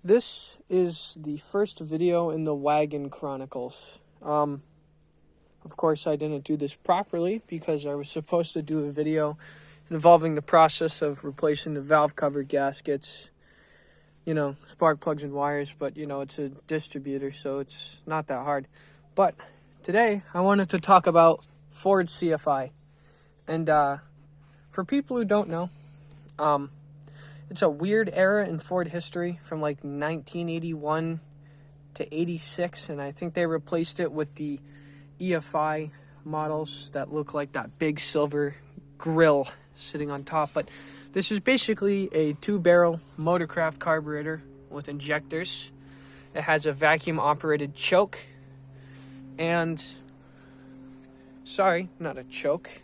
This is the first video in the Wagon Chronicles. Of course, I didn't do this properly because I was supposed to do a video involving the process of replacing the valve cover gaskets, spark plugs and wires, but, it's a distributor, so it's not that hard. But today, I wanted to talk about Ford CFI. And for people who don't know, it's a weird era in Ford history from like 1981 to 86, and I think they replaced it with the EFI models that look like that big silver grill sitting on top. But this is basically a 2-barrel motorcraft carburetor with injectors. It has a vacuum-operated choke, and not a choke.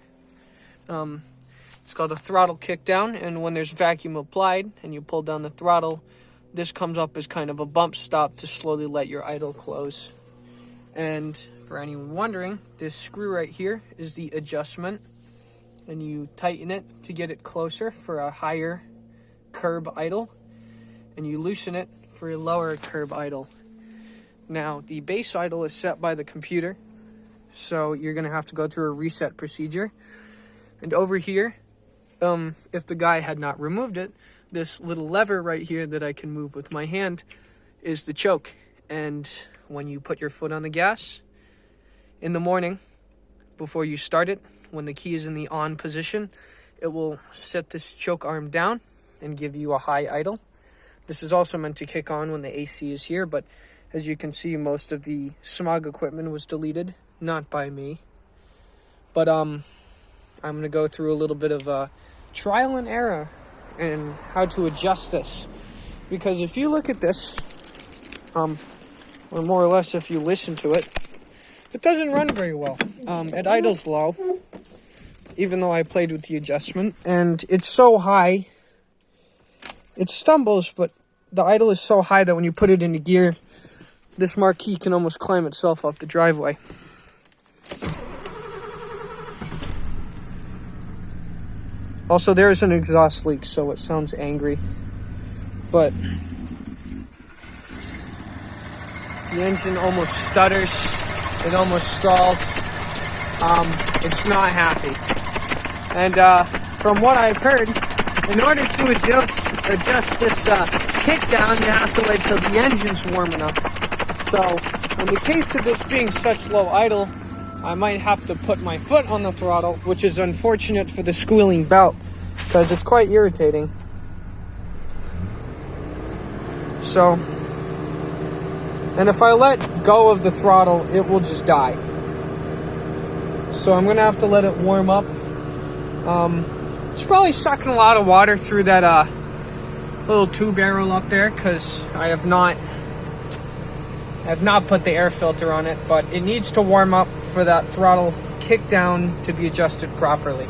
It's called a throttle kickdown, and when there's vacuum applied and you pull down the throttle, this comes up as kind of a bump stop to slowly let your idle close. And for anyone wondering, this screw right here is the adjustment, and you tighten it to get it closer for a higher curb idle, and you loosen it for a lower curb idle. Now, the base idle is set by the computer, so you're going to have to go through a reset procedure. And over here, if the guy had not removed it, this little lever right here that I can move with my hand is the choke. And when you put your foot on the gas in the morning, before you start it, when the key is in the on position, it will set this choke arm down and give you a high idle. This is also meant to kick on when the AC is here, but as you can see, most of the smog equipment was deleted, not by me. But I'm going to go through a little bit of trial and error and how to adjust this. Because if you look at this, or more or less if you listen to it, it doesn't run very well. It idles low, even though I played with the adjustment. And it's so high, it stumbles, but the idle is so high that when you put it into gear, this Marquis can almost climb itself up the driveway. Also, there is an exhaust leak, so it sounds angry. But the engine almost stutters. It almost stalls. It's not happy. And from what I've heard, in order to adjust this kickdown, you have to wait till the engine's warm enough. So, in the case of this being such low idle, I might have to put my foot on the throttle, which is unfortunate for the squealing belt, because it's quite irritating. So, and if I let go of the throttle, it will just die. So I'm going to have to let it warm up. It's probably sucking a lot of water through that little 2-barrel up there, because I have not put the air filter on it, but it needs to warm up for that throttle kickdown to be adjusted properly.